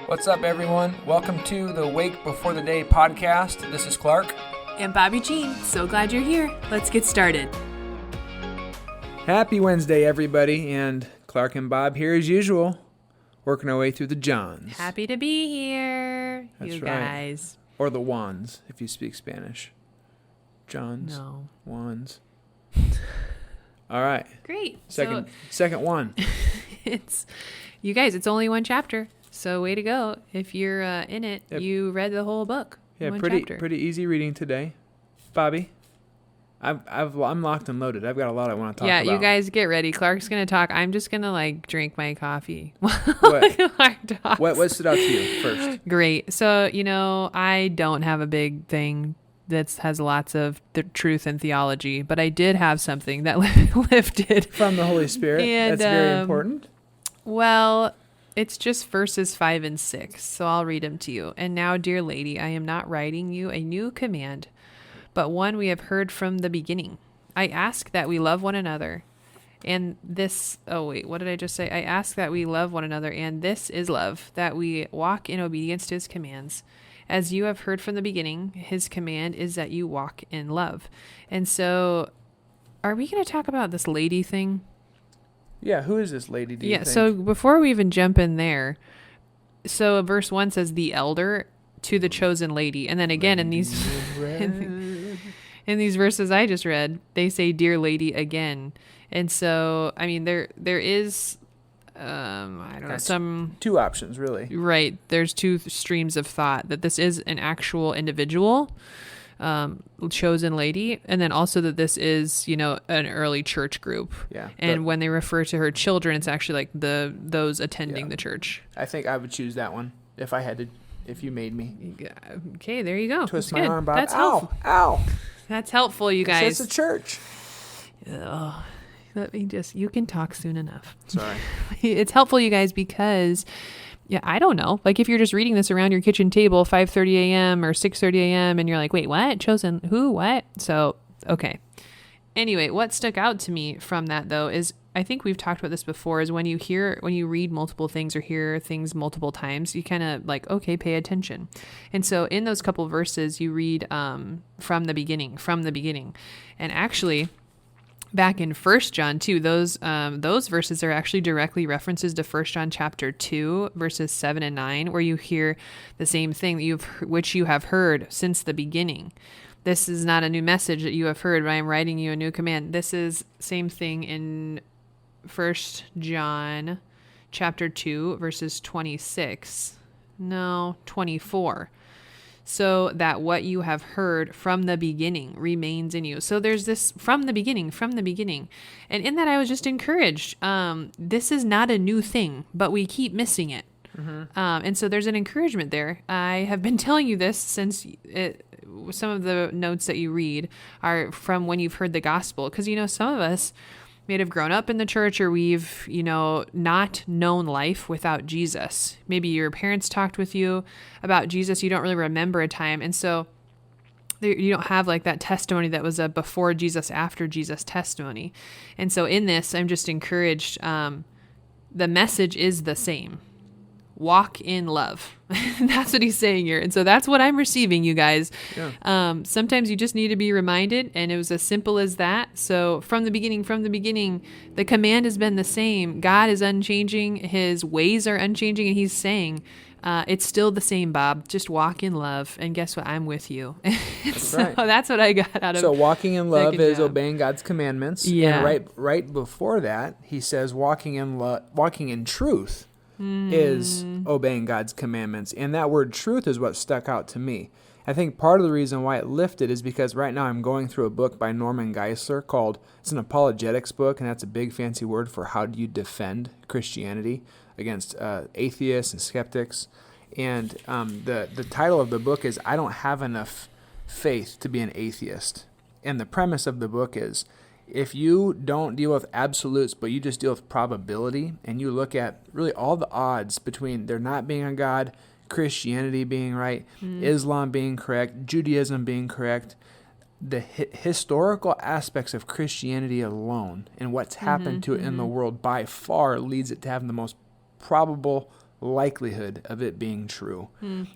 What's up, everyone? Welcome to the Wake Before the Day podcast. This is Clark. And Bobby Jean. So glad you're here. Let's get started. Happy Wednesday, everybody. And Clark and Bob here as usual, working our way through the Johns. Happy to be here, That's you right. guys. Or the Wands, if you speak Spanish. Johns. No. Wands. All right. Great. Second one. You guys, it's only one chapter. So way to go. If you're in it, Yep. You read the whole book. Yeah, one pretty chapter. pretty easy reading today. Bobby, I'm locked and loaded. I've got a lot I want to talk about. Yeah, you guys get ready. Clark's going to talk. I'm just going to drink my coffee. What stood out to you first? Great. So, I don't have a big thing that has lots of the truth and theology, but I did have something that lifted From the Holy Spirit. And, That's very important. Well, it's just verses 5 and 6, so I'll read them to you. And now, dear lady, I am not writing you a new command, but one we have heard from the beginning. I ask that we love one another. And this, what did I just say? I ask that we love one another, and this is love, that we walk in obedience to his commands. As you have heard from the beginning, his command is that you walk in love. And so, are we going to talk about this lady thing? Yeah, who is this lady, do you think? So before we even jump in there, so verse 1 says the elder to the chosen lady. And then again in these in these verses I just read, they say dear lady again. And so, I mean, there is, I don't know, some... Two options, really. Right. There's two streams of thought, that this is an actual individual, chosen lady, and then also that this is, an early church group. Yeah. And when they refer to her children, it's actually like those attending the church. I think I would choose that one if you made me. Okay, there you go. Twist That's my good. arm, Bob. That's Ow! helpful. Ow! That's helpful, you guys. It's a church. Ugh. You can talk soon enough. Sorry. It's helpful, you guys, because... Yeah, I don't know. Like if you're just reading this around your kitchen table, 5:30 a.m. or 6:30 a.m. and you're like, wait, what? Chosen who? What? So, okay. Anyway, what stuck out to me from that though is, I think we've talked about this before, is when you read multiple things or hear things multiple times, you kind of okay, pay attention. And so in those couple verses, you read from the beginning. And actually, back in 1 John 2, those verses are actually directly references to 1 John chapter 2, verses 7 and 9, where you hear the same thing which you have heard since the beginning. This is not a new message that you have heard, but I am writing you a new command. This is same thing in 1 John chapter 2, verses 24. So that what you have heard from the beginning remains in you. So there's this from the beginning. And in that I was just encouraged. This is not a new thing, but we keep missing it. Mm-hmm. And so there's an encouragement there. I have been telling you this since some of the notes that you read are from when you've heard the gospel. Because, some of us may have grown up in the church, or we've, not known life without Jesus. Maybe your parents talked with you about Jesus. You don't really remember a time. And so you don't have that testimony that was a before Jesus, after Jesus testimony. And so in this, I'm just encouraged. The message is the same. Walk in love. That's what he's saying here. And so that's what I'm receiving, you guys. Yeah. Sometimes you just need to be reminded, and it was as simple as that. So from the beginning, the command has been the same. God is unchanging. His ways are unchanging. And he's saying, it's still the same, Bob. Just walk in love. And guess what? I'm with you. That's what I got out of it. So walking in love is obeying God's commandments. Yeah. And right before that, he says walking in truth is obeying God's commandments. And that word truth is what stuck out to me. I think part of the reason why it lifted is because right now I'm going through a book by Norman Geisler it's an apologetics book, and that's a big fancy word for how do you defend Christianity against atheists and skeptics. And the title of the book is I Don't Have Enough Faith to Be an Atheist. And the premise of the book is, if you don't deal with absolutes, but you just deal with probability, and you look at really all the odds between there not being a God, Christianity being right, Islam being correct, Judaism being correct, the historical aspects of Christianity alone and what's happened to it in the world by far leads it to having the most probable likelihood of it being true.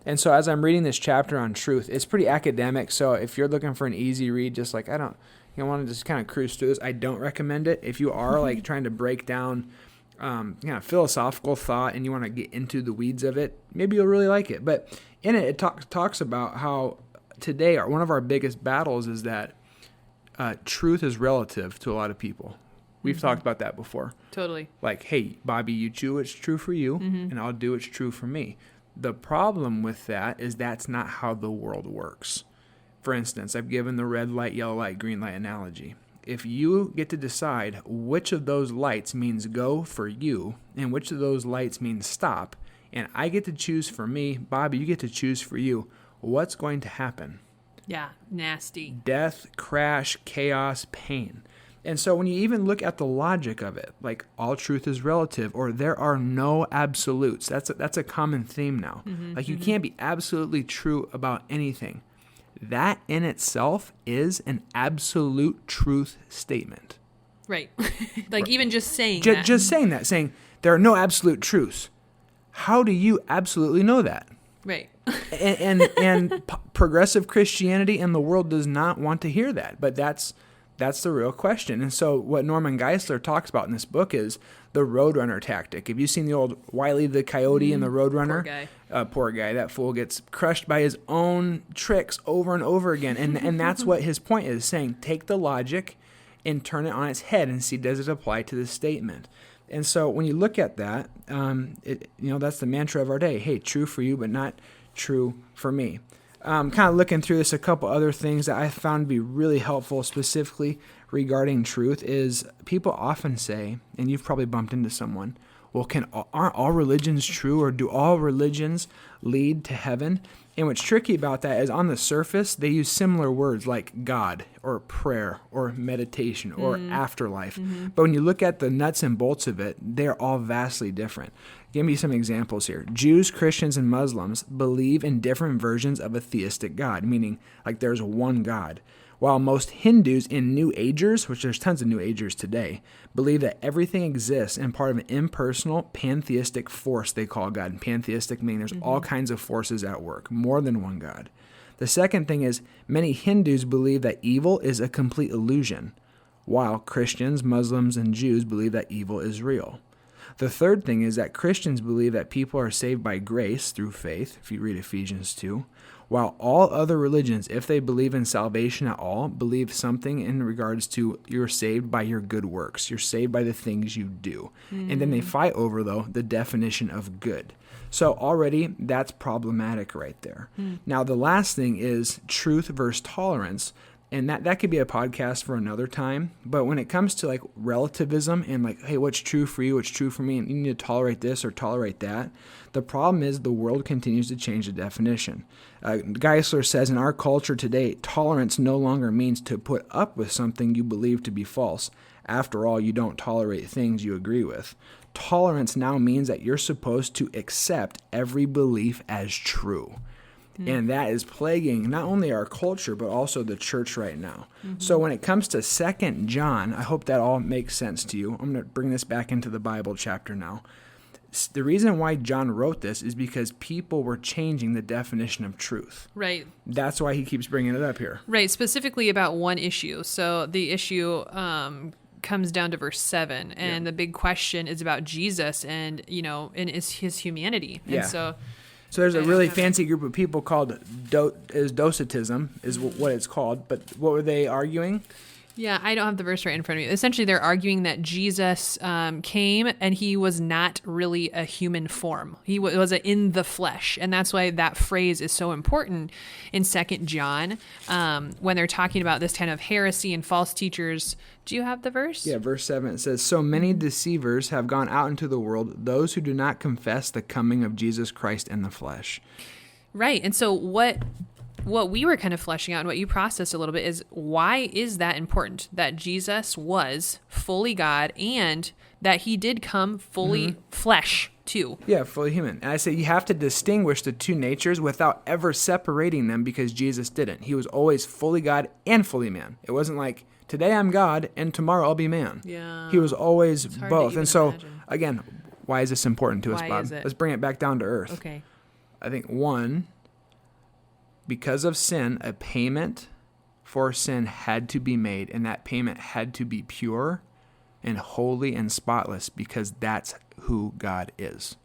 And so as I'm reading this chapter on truth, it's pretty academic. So if you're looking for an easy read, just like want to just kind of cruise through this, I don't recommend it. If you are like trying to break down philosophical thought and you want to get into the weeds of it, maybe you'll really like it. But in it, it talks about how today one of our biggest battles is that truth is relative to a lot of people. We've talked about that before. Totally. Like, hey, Bobby, you do what's true for you, and I'll do what's true for me. The problem with that is that's not how the world works. For instance, I've given the red light, yellow light, green light analogy. If you get to decide which of those lights means go for you and which of those lights means stop, and I get to choose for me, Bobby, you get to choose for you, what's going to happen? Yeah, nasty. Death, crash, chaos, pain. And so when you even look at the logic of it, like all truth is relative, or there are no absolutes, that's a common theme now. Like you can't be absolutely true about anything. That in itself is an absolute truth statement. Right. Like even just saying that. Just saying that, saying there are no absolute truths. How do you absolutely know that? Right. And progressive Christianity and the world does not want to hear that, but that's the real question. And so what Norman Geisler talks about in this book is the Roadrunner tactic. Have you seen the old Wile E. the Coyote and the Roadrunner? Poor guy. Poor guy. That fool gets crushed by his own tricks over and over again. And that's what his point is, saying take the logic and turn it on its head and see does it apply to the statement. And so when you look at that, that's the mantra of our day. Hey, true for you, but not true for me. Kind of looking through this, a couple other things that I found to be really helpful specifically regarding truth is people often say, and you've probably bumped into someone, well, aren't all religions true, or do all religions lead to heaven? And what's tricky about that is on the surface, they use similar words like God or prayer or meditation or afterlife. But when you look at the nuts and bolts of it, they're all vastly different. Give me some examples here. Jews, Christians, and Muslims believe in different versions of a theistic God, meaning like there's one God. While most Hindus and New Agers, which there's tons of New Agers today, believe that everything exists and part of an impersonal, pantheistic force they call God. And pantheistic meaning there's all kinds of forces at work, more than one God. The second thing is many Hindus believe that evil is a complete illusion, while Christians, Muslims, and Jews believe that evil is real. The third thing is that Christians believe that people are saved by grace through faith, if you read Ephesians 2, while all other religions, if they believe in salvation at all, believe something in regards to you're saved by your good works. You're saved by the things you do. And then they fight over, though, the definition of good. So already that's problematic right there. Now, the last thing is truth versus tolerance. And that could be a podcast for another time. But when it comes to like relativism and like, hey, what's true for you, what's true for me, and you need to tolerate this or tolerate that, the problem is the world continues to change the definition. Geisler says in our culture today, tolerance no longer means to put up with something you believe to be false. After all, you don't tolerate things you agree with. Tolerance now means that you're supposed to accept every belief as true. And that is plaguing not only our culture, but also the church right now. So when it comes to 2 John, I hope that all makes sense to you. I'm going to bring this back into the Bible chapter now. The reason why John wrote this is because people were changing the definition of truth. Right. That's why he keeps bringing it up here. Right, specifically about one issue. So the issue comes down to verse 7, and the big question is about Jesus and, and his humanity. And so there's a really fancy group of people called Docetism is what it's called. But what were they arguing? Yeah, I don't have the verse right in front of me. Essentially, they're arguing that Jesus came and he was not really a human form. He was in the flesh. And that's why that phrase is so important in 2 John when they're talking about this kind of heresy and false teachers. Do you have the verse? Yeah, verse 7. It says, "So many deceivers have gone out into the world, those who do not confess the coming of Jesus Christ in the flesh." Right. And so what we were kind of fleshing out and what you processed a little bit is why is that important that Jesus was fully God and that he did come fully flesh too? Yeah, fully human. And I say you have to distinguish the two natures without ever separating them because Jesus didn't. He was always fully God and fully man. It wasn't like today I'm God and tomorrow I'll be man. Yeah. He was always both. And so, again, Why is this important to us, Why Bob? is it? Let's bring it back down to earth. Okay. I think, one, because of sin, a payment for sin had to be made, and that payment had to be pure and holy and spotless, because that's who God is.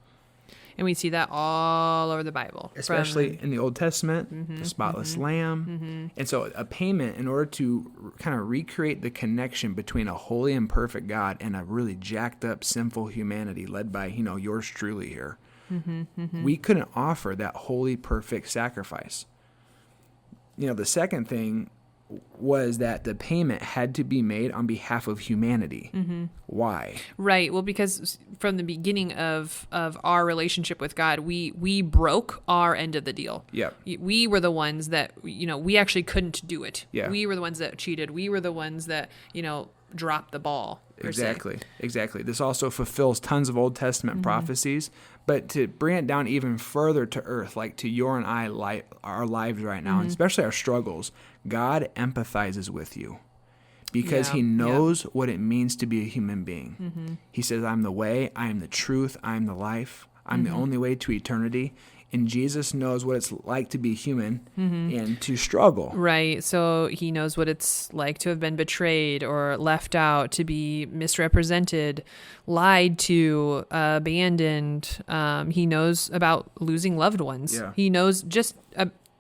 And we see that all over the Bible. Especially in the Old Testament, the spotless lamb. And so a payment, in order to kind of recreate the connection between a holy and perfect God and a really jacked up, sinful humanity led by, yours truly here, we couldn't offer that holy, perfect sacrifice. The second thing was that the payment had to be made on behalf of humanity. Why? Right. Well, because from the beginning of our relationship with God, we broke our end of the deal. Yep. We were the ones that, we actually couldn't do it. Yeah. We were the ones that cheated. We were the ones that, dropped the ball. Exactly. This also fulfills tons of Old Testament prophecies, but to bring it down even further to earth, like to your and I, our lives right now, and especially our struggles, God empathizes with you because he knows what it means to be a human being. He says, I'm the way, I am the truth, I am the life, I'm the only way to eternity. And Jesus knows what it's like to be human and to struggle. Right. So he knows what it's like to have been betrayed or left out, to be misrepresented, lied to, abandoned. He knows about losing loved ones. Yeah. He knows just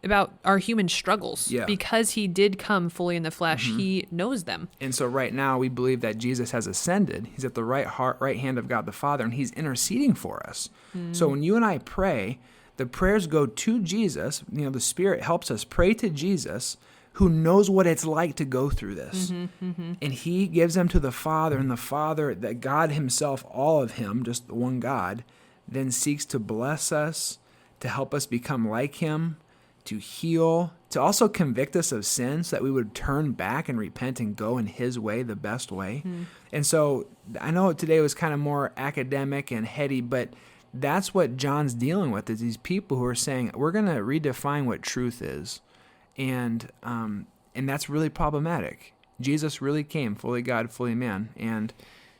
about our human struggles. Yeah. Because he did come fully in the flesh. He knows them. And so right now we believe that Jesus has ascended. He's at the right hand of God the Father, and he's interceding for us. So when you and I pray, the prayers go to Jesus. The Spirit helps us pray to Jesus, who knows what it's like to go through this. And he gives them to the Father, and the Father, that God himself, all of him, just the one God, then seeks to bless us, to help us become like him, to heal, to also convict us of sin so that we would turn back and repent and go in his way, the best way. And so I know today was kind of more academic and heady, but that's what John's dealing with, is these people who are saying, we're going to redefine what truth is. And that's really problematic. Jesus really came fully God, fully man. And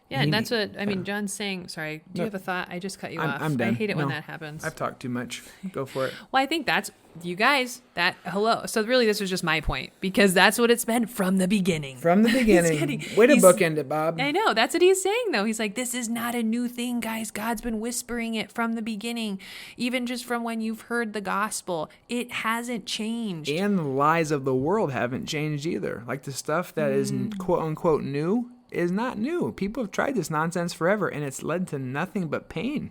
that's what, John's saying. Sorry, do you have a thought? I just cut you off. I'm done. I hate it when that happens. I've talked too much. Go for it. Well, I think that's, you guys, hello. So really this was just my point, because that's what it's been from the beginning. From the beginning. Way to bookend it, Bob. I know. That's what he's saying, though. He's like, this is not a new thing, guys. God's been whispering it from the beginning. Even just from when you've heard the gospel, it hasn't changed. And the lies of the world haven't changed either. Like the stuff that is quote unquote new is not new. People have tried this nonsense forever, and it's led to nothing but pain.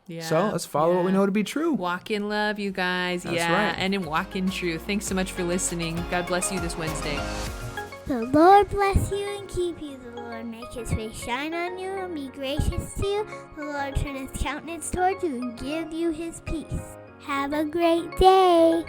Yeah. So let's follow what we know to be true. Walk in love, you guys. That's right. And in walk in truth. Thanks so much for listening. God bless you this Wednesday. The Lord bless you and keep you. The Lord make his face shine on you and be gracious to you. The Lord turn his countenance toward you and give you his peace. Have a great day.